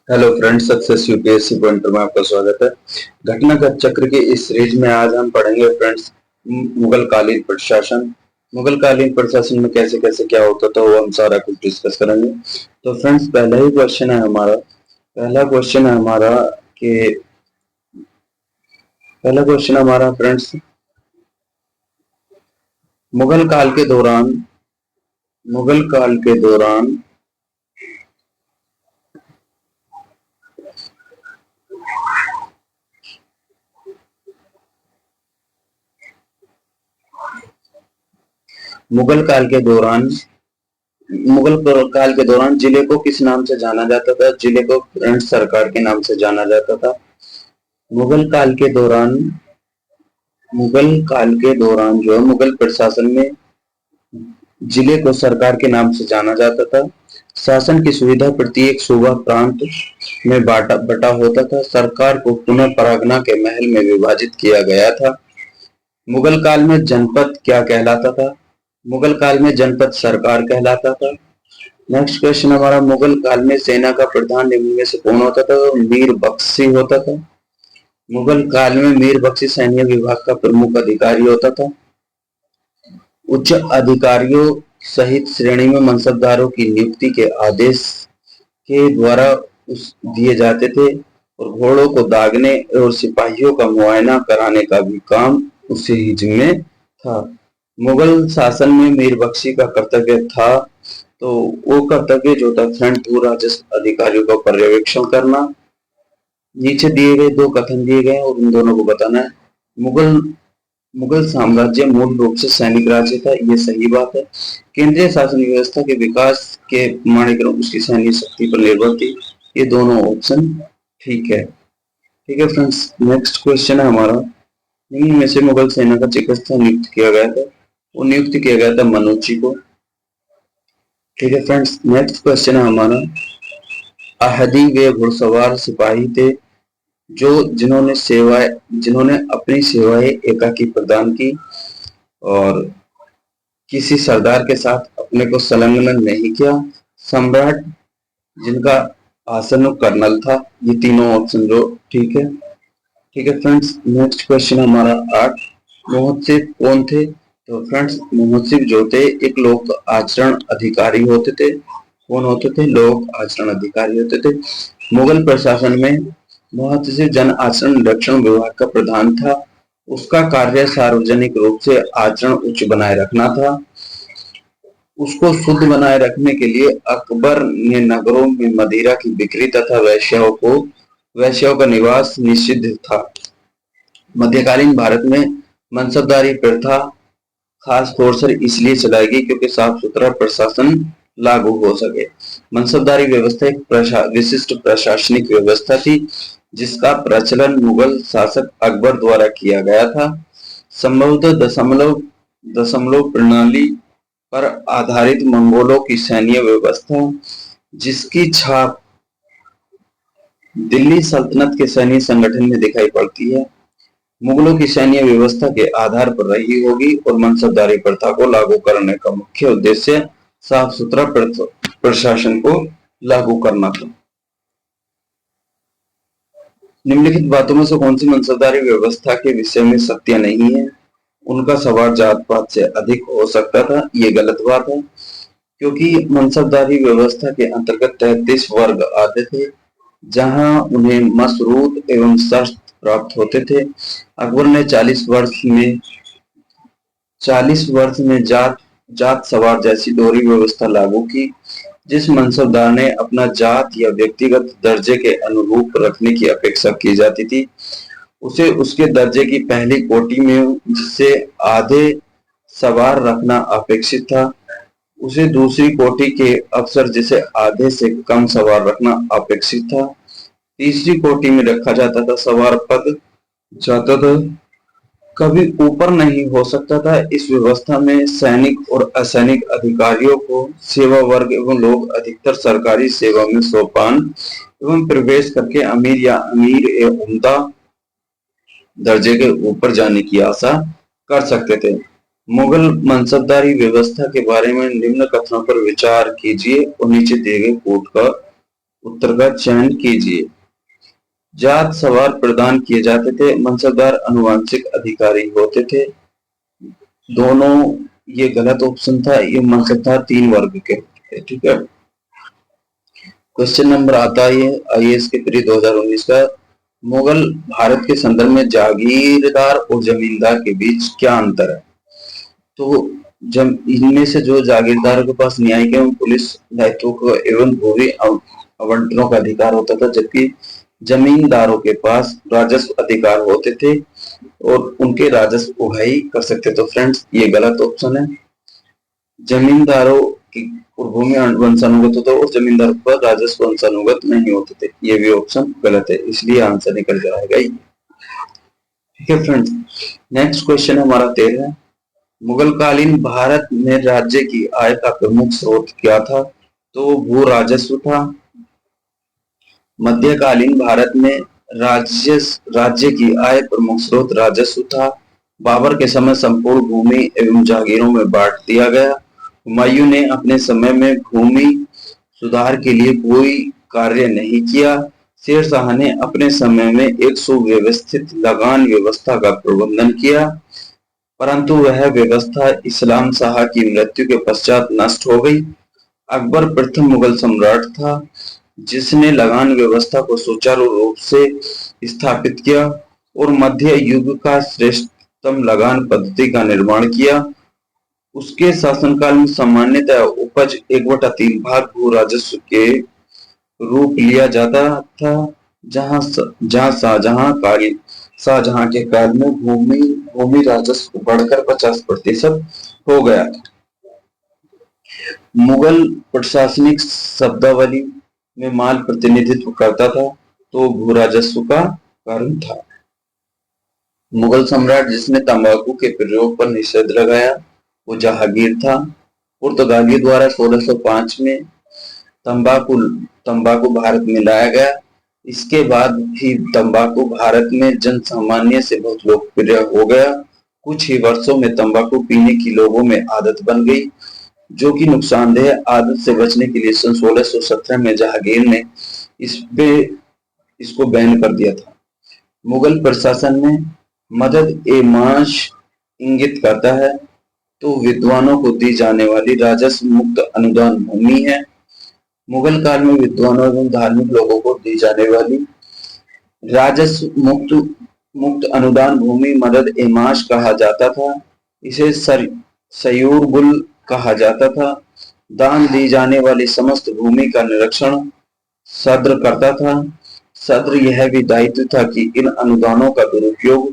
Hello friends, success UPSC pointer में आपका स्वागत है। घटना का चक्र की इस सीरीज में आज हम पढ़ेंगे फ्रेंड्स मुगल कालीन प्रशासन। मुगल कालीन प्रशासन में कैसे कैसे क्या होता था वो हम सारा कुछ डिस्कस करेंगे। तो फ्रेंड्स कि पहला क्वेश्चन हमारा फ्रेंड्स, मुगल काल के दौरान मुगल काल के दौरान मुगल काल के दौरान मुगल काल के दौरान जिले को किस नाम से जाना जाता था? जिले को फ्रेंड्स सरकार के नाम से जाना जाता था। मुगल काल के दौरान जो है मुगल प्रशासन में जिले को सरकार के नाम से जाना जाता था। शासन की सुविधा प्रत्येक सूबा प्रांत में बटा होता था। सरकार को पुनः परगना के महल में विभाजित किया गया था। मुगल काल में जनपद क्या कहलाता था? मुगल काल में जनपद सरकार कहलाता था। नेक्स्ट क्वेश्चन हमारा, मुगल काल में सेना का प्रधान निम्न में से कौन होता था? मीर बख्शी होता था। मुगल काल में मीर बख्शी सैन्य विभाग का प्रमुख अधिकारी होता था। उच्च अधिकारियों सहित श्रेणी में मनसबदारों की नियुक्ति के आदेश के द्वारा दिए जाते थे और घोड़ों को दागने और सिपाहियों का मुआयना कराने का भी काम उसी ही जिम्मे था। मुगल शासन में मीर बख्शी का कर्तव्य था, तो वो कर्तव्य जो था फ्रंट टू राजस्व अधिकारियों का पर्यवेक्षण करना। नीचे दिए गए दो कथन दिए गए और उन दोनों को बताना है। मुगल साम्राज्य मूल रूप से सैनिक राज्य था, ये सही बात है। केंद्रीय शासन व्यवस्था के विकास के प्रमाणीकरण उसकी सैन्य शक्ति पर निर्भर थी, ये दोनों ऑप्शन ठीक है। ठीक है फ्रेंड्स, नेक्स्ट क्वेश्चन है हमारा, निम्न में से मुगल सेना का चिकित्सक नियुक्त किया गया था? वो नियुक्त किया गया था मनोची को। ठीक है फ्रेंड्स, नेक्स्ट क्वेश्चन है हमारा, आहदी वे घुड़सवार सिपाही थे जिन्होंने अपनी सेवाएं एकाकी प्रदान की और किसी सरदार के साथ अपने को संलग्न नहीं किया। सम्राट जिनका आसन कर्नल था। ये तीनों ऑप्शन जो ठीक है। ठीक है फ्रेंड्स, नेक्स्ट क्वेश्चन हमारा 8, महोत्सव कौन थे? तो फ्रेंड्स, महोत्सव जो थे एक लोक आचरण अधिकारी होते थे। कौन होते थे? लोक आचरण अधिकारी होते थे। मुगल प्रशासन में महोत्सव जन आचरण रक्षण विभाग का प्रधान था। उसका कार्य सार्वजनिक रूप से आचरण उच्च बनाए रखना था। उसको शुद्ध बनाए रखने के लिए अकबर ने नगरों में मदिरा की बिक्री तथा वैश्यों का निवास निषिद्ध था। मध्यकालीन भारत में मनसबदारी प्रथा खास तौर से इसलिए चलाई गई क्योंकि साफ सुथरा प्रशासन लागू हो सके। मनसबदारी व्यवस्था एक विशिष्ट प्रशासनिक व्यवस्था थी जिसका प्रचलन मुगल शासक अकबर द्वारा किया गया था। संभवतः दशमलव प्रणाली पर आधारित मंगोलों की सैन्य व्यवस्था, जिसकी छाप दिल्ली सल्तनत के सैन्य संगठन में दिखाई पड़ती है, मुगलों की सैन्य व्यवस्था के आधार पर रही होगी और मनसबदारी प्रथा को लागू करने का मुख्य उद्देश्य साफ सुथरा प्रशासन को लागू करना था। निम्नलिखित बातों में से कौन सी मनसबदारी व्यवस्था के विषय में सत्य नहीं है? उनका सवार जात पात से अधिक हो सकता था, ये गलत बात है क्योंकि मनसबदारी व्यवस्था के अंतर्गत 33 वर्ग आते थे जहां उन्हें मशरूत एवं शर्त प्राप्त होते थे। अकबर ने 40 वर्ष में जात सवार जैसी दोहरी व्यवस्था लागू की, जिस मनसबदार ने अपना जात या व्यक्तिगत दर्जे के अनुरूप रखने की अपेक्षा की जाती थी, उसे उसके दर्जे की पहली कोटि में जिससे आधे सवार रखना अपेक्षित था, उसे दूसरी कोटि के अफसर जिसे आधे से कम सवार रखना अपेक्षित था, तीसरी कोटि में रखा जाता था सवार पद जाता था कभी ऊपर नहीं हो सकता था। इस व्यवस्था में सैनिक और असैनिक अधिकारियों को सेवा वर्ग एवं लोग अधिकतर सरकारी सेवा में सोपान एवं प्रवेश करके अमीर एवं उम्दा दर्जे के ऊपर जाने की आशा कर सकते थे। मुगल मनसबदारी व्यवस्था के बारे में निम्न कथनों पर विचार कीजिए और नीचे दिए गए कोट का उत्तर का चयन कीजिए। जात सवार प्रदान किए जाते थे, मनसबदार अनुवांशिक अधिकारी होते थे। दोनों, ये गलत ऑप्शन था, ये मनसबदार 3 वर्ग के थे। ठीक है। क्वेश्चन नंबर आता है आईएएस के प्री 2019 का, मुगल भारत के संदर्भ में जागीरदार और जमींदार के बीच क्या अंतर है? तो जब इनमें से जो जागीरदारों के पास न्यायिक एवं पुलिस दायित्वों एवं भूमि आवंटनों का अधिकार होता था, जबकि जमींदारों के पास राजस्व अधिकार होते थे और उनके राजस्व उगाही कर सकते। तो फ्रेंड्स, ये गलत ऑप्शन है। जमींदारों की भूमि वंशानुगत होता और जमींदारों पर राजस्व वंशानुगत नहीं होते थे। ये भी ऑप्शन गलत है, इसलिए आंसर निकल जाएगा ये। ठीक है फ्रेंड्स, नेक्स्ट क्वेश्चन हमारा 13 है। मुगलकालीन भारत में राज्य की आय का प्रमुख स्रोत क्या था? तो भू राजस्व था। मध्यकालीन भारत में राज्य की आय प्रमुख स्रोत राजस्व था। बाबर के समय संपूर्ण भूमि एवं जागीरों में बांट दिया गया। हुमायूं ने अपने समय में भूमि सुधार के लिए कोई कार्य नहीं किया। शेर शाह ने अपने समय में एक सुव्यवस्थित लगान व्यवस्था का प्रबंधन किया, परंतु वह व्यवस्था इस्लाम शाह की मृत्यु के पश्चात नष्ट हो गई। अकबर प्रथम मुगल सम्राट था जिसने लगान व्यवस्था को सुचारू रूप से स्थापित किया और मध्य युग का श्रेष्ठतम लगान पद्धति का निर्माण किया। उसके शासनकाल में सामान्यतः उपज 1/3 भाग भू राजस्व के रूप लिया जाता था, जहां शाहजहां के काल में भूमि राजस्व बढ़कर 50% हो गया। मुगल प्रशासनिक शब्दावली में माल प्रतिनिधित्व करता था, तो भू राजस्व का कारण था। मुगल सम्राट जिसने तंबाकू के प्रयोग पर निषेध लगाया वो जहांगीर था। पुर्तगाली द्वारा 1605 में तंबाकू भारत में लाया गया। इसके बाद ही तंबाकू भारत में जन सामान्य से बहुत लोकप्रिय हो गया। कुछ ही वर्षों में तंबाकू पीने की लोगों में आदत बन गई, जो कि नुकसानदेह आदत से बचने के लिए सन 1617 में जहांगीर ने इसको बैन कर दिया था। मुगल प्रशासन में मदद ए माश इंगित करता है, तो विद्वानों को दी जाने वाली राजस्व मुक्त अनुदान भूमि है। मुगल काल में विद्वानों एवं धार्मिक लोगों को दी जाने वाली राजस्व मुक्त अनुदान भूमि मदद ए माश कहा जाता था। इसे सयूरगुल कहा जाता था। दान दी जाने वाली समस्त भूमि का निरीक्षण सद्र करता था। सद्र यह भी दायित्व था कि इन अनुदानों का दुरुपयोग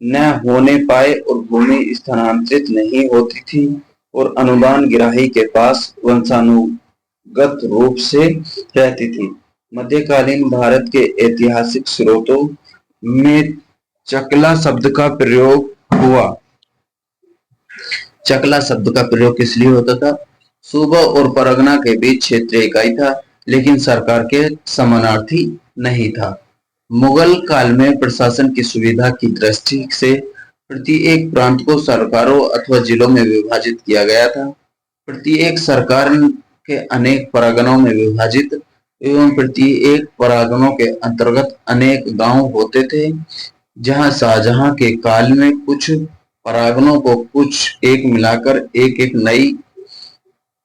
न होने पाए और भूमि स्थानांतरित नहीं होती थी और अनुदान गिराही के पास वंशानुगत रूप से रहती थी। मध्यकालीन भारत के ऐतिहासिक स्रोतों में चकला शब्द का प्रयोग हुआ। चकला शब्द का प्रयोग किस लिए होता था? सूबा और परगना के बीच क्षेत्रीय इकाई था, लेकिन सरकार के समानार्थी नहीं था। मुगल काल में प्रशासन की सुविधा की दृष्टि से प्रत्येक प्रांत को सरकारों अथवा जिलों में विभाजित किया गया था। प्रत्येक सरकार के अनेक परगनों में विभाजित एवं प्रत्येक परगनों के अंतर्गत अनेक गांव होते थे। जहां शाहजहां के काल में कुछ परगनों को कुछ एक मिलाकर एक नई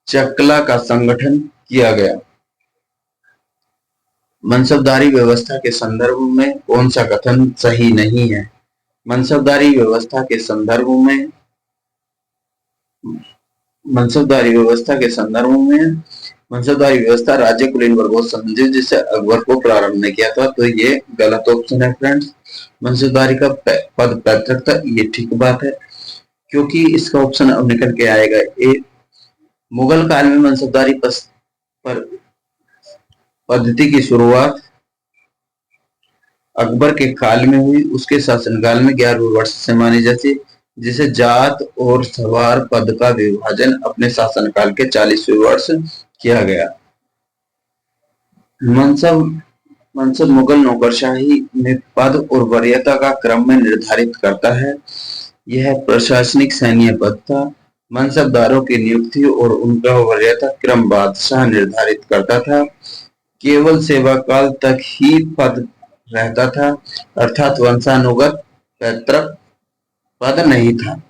चकला का संगठन किया गया। मनसबदारी व्यवस्था के संदर्भ में कौन सा कथन सही नहीं है? मनसबदारी व्यवस्था के संदर्भ में मनसबदारी व्यवस्था राज्य कुलीन वर्गों से संबंधित जिसे अकबर को प्रारंभ ने किया था, तो ये गलत ऑप्शन है फ्रेंड्स। मनसबदारी का पद पैतृक था, ये ठीक बात है, क्योंकि इसका ऑप्शन अब निकल के आएगा ए। मुगल काल में मनसबदारी पद्धति की शुरुआत अकबर के काल में हुई। उसके शासनकाल में 11वें वर्ष से मानी जाती, जिसे जात और सवार पद का विभाजन अपने शासनकाल के 40वें वर्ष किया गया। मनसब मुगल नौकरशाही में पद और वरीयता का क्रम में निर्धारित करता है। यह प्रशासनिक सैन्य पद था। मनसबदारों की नियुक्ति और उनका वरीयता क्रम बादशाह निर्धारित करता था। केवल सेवा काल तक ही पद रहता था, अर्थात वंशानुगत पैतृक पद नहीं था।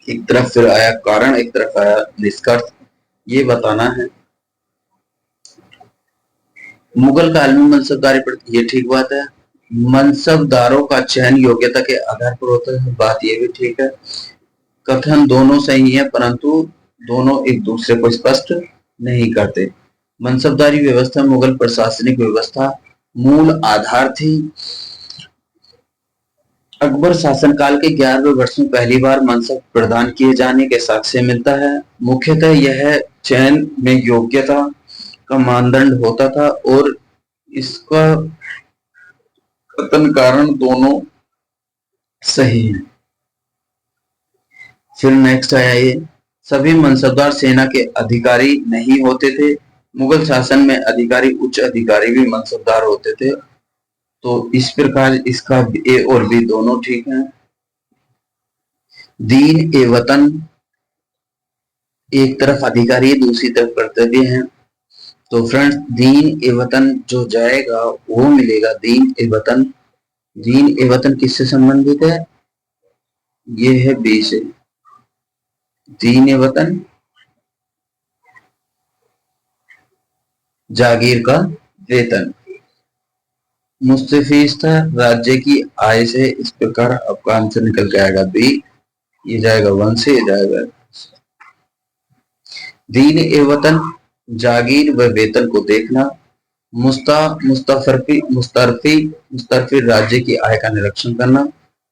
एक तरफ फिर आया कारण, एक तरफ आया निष्कर्ष, ये बताना है। मुगल काल में मनसबदारी प्रथा, ये ठीक बात है। मनसबदारों का चयन योग्यता के आधार पर होता है, बात ये भी ठीक है। कथन दोनों सही है, परंतु दोनों एक दूसरे को स्पष्ट नहीं करते। मनसबदारी व्यवस्था मुगल प्रशासनिक व्यवस्था मूल आधार थी। अकबर शासनकाल के 11वें वर्ष में पहली बार मनसब प्रदान किए जाने के साक्ष्य मिलता है। मुख्यतः यह चयन में योग्यता का मानदंड होता था और इसका कथन कारण दोनों सही है। फिर नेक्स्ट आया ये, सभी मनसबदार सेना के अधिकारी नहीं होते थे। मुगल शासन में अधिकारी, उच्च अधिकारी भी मनसबदार होते थे। तो इस प्रकार इसका ए और बी दोनों ठीक हैं। दीन ए वतन, एक तरफ अधिकारी दूसरी तरफ कर्तव्य है। तो फ्रेंड्स दीन ए वतन जो जाएगा वो मिलेगा दीन ए वतन। दीन ए वतन किससे संबंधित है? ये है बी से। दीन ए वतन जागीर का वेतन। मुस्तफीज राज्य की आय से, इस प्रकार आपका आंसर निकल के आएगा बी। ये जाएगा 1 से, ये जाएगा। दीन ए वतन जागीर व वेतन को देखना। मुस्तरफी राज्य की आय का निरीक्षण करना।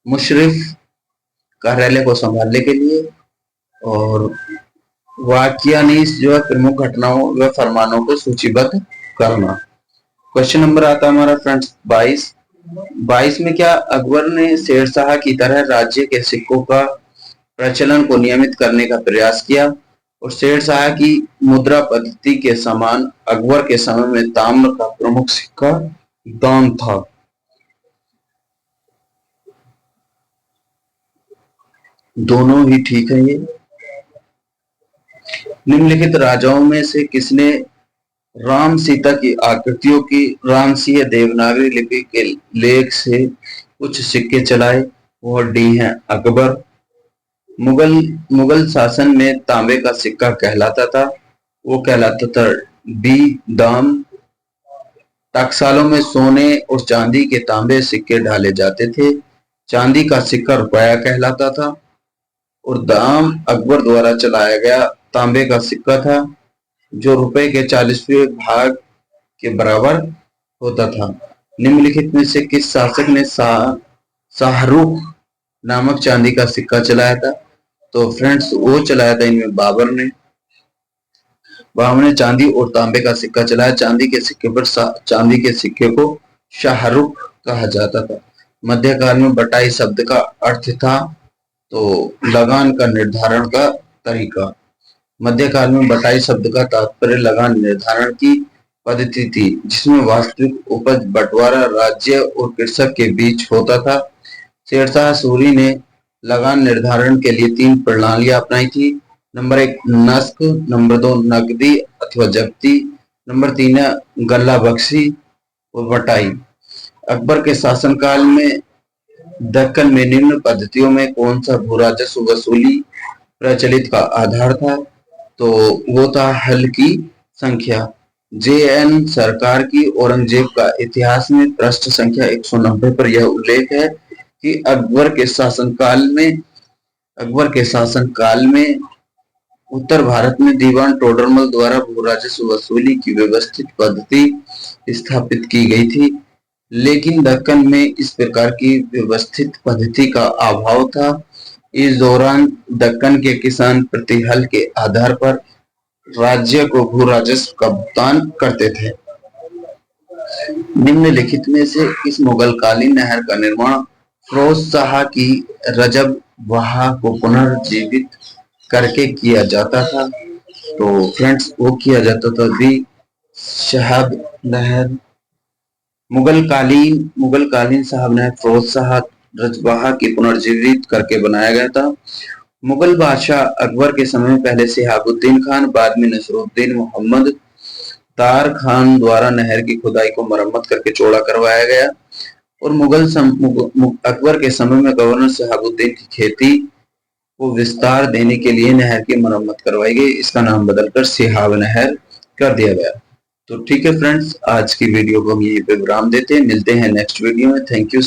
मुशरिफ कार्यालय को संभालने के लिए। और वाकियानीस जो है प्रमुख घटनाओं व फरमानों को सूचीबद्ध करना। क्वेश्चन नंबर आता है हमारा फ्रेंड्स 22 में, क्या अकबर ने शेरशाह की तरह राज्य के सिक्कों का प्रचलन को नियमित करने का प्रयास किया? और शेरशाह की मुद्रा पद्धति के समान अकबर के समय में ताम्र का प्रमुख सिक्का दान था। दोनों ही ठीक है। ये निम्नलिखित राजाओं में से किसने राम सीता की आकृतियों की रामसिंह देवनागरी लिपि के लेख से कुछ सिक्के चलाए? वह डी है अकबर। मुगल शासन में तांबे का सिक्का कहलाता था, वो कहलाता था बी दाम। टकसालों में सोने और चांदी के तांबे सिक्के डाले जाते थे। चांदी का सिक्का रुपया कहलाता था और दाम अकबर द्वारा चलाया गया तांबे का सिक्का था जो रुपए के 40वें भाग के बराबर होता था। निम्नलिखित में से किस शासक ने शाहरुख नामक चांदी का सिक्का चलाया था? तो फ्रेंड्स वो चलाया था इनमें बाबर ने। बाबर ने चांदी और तांबे का सिक्का चलाया। चांदी के सिक्के को शाहरुख कहा जाता था। मध्यकाल में बटाई शब्द का अर्थ था तो लगान का निर्धारण का तरीका। मध्यकाल में बटाई शब्द का तात्पर्य लगान निर्धारण की पद्धति थी जिसमें वास्तविक उपज बंटवारा राज्य और कृषक के बीच होता था। शेरशाह सूरी ने लगान निर्धारण के लिए 3 प्रणालियां अपनाई थी। नंबर 1 नस्क, नंबर 2 नकदी अथवा जब्ती, नंबर 3 गल्ला बख्शी और बटाई। अकबर के शासनकाल में दक्कन में निम्न पद्धतियों में कौन सा भू राजस्व वसूली प्रचलित का आधार था? तो वो था हल की संख्या। JN सरकार की औरंगजेब का इतिहास में पृष्ठ संख्या 190 पर यह उल्लेख है कि अकबर के शासनकाल में उत्तर भारत में दीवान टोडरमल द्वारा भू राजस्व वसूली की व्यवस्थित पद्धति स्थापित की गई थी, लेकिन दक्कन में इस प्रकार की व्यवस्थित पद्धति का अभाव था। इस दौरान दक्कन के किसान प्रति हल के आधार पर राज्य को भू राजस्व का भुगतान करते थे। निम्नलिखित में से इस मुगलकालीन नहर का निर्माण फिरोज शाह की रजब वहा को पुनर्जीवित करके किया जाता था? तो फ्रेंड्स वो किया जाता था बी शहाब नहर। मुगलकालीन साहब नहर फिरोज शाह रजवाहा की पुनर्जीवित करके बनाया गया था। मुगल बादशाह अकबर के समय में पहले शिहाबुद्दीन खान, बाद में नसरुद्दीन मोहम्मद तार खान द्वारा नहर की खुदाई को मरम्मत करके चौड़ा करवाया गया। और अकबर के समय में गवर्नर शहाबुद्दीन की खेती को विस्तार देने के लिए नहर की मरम्मत करवाई गई। इसका नाम बदलकर सिहाब नहर कर दिया गया। तो ठीक है फ्रेंड्स, आज की वीडियो को हम यहीं पे विराम देते हैं। मिलते हैं नेक्स्ट वीडियो में। Thank you.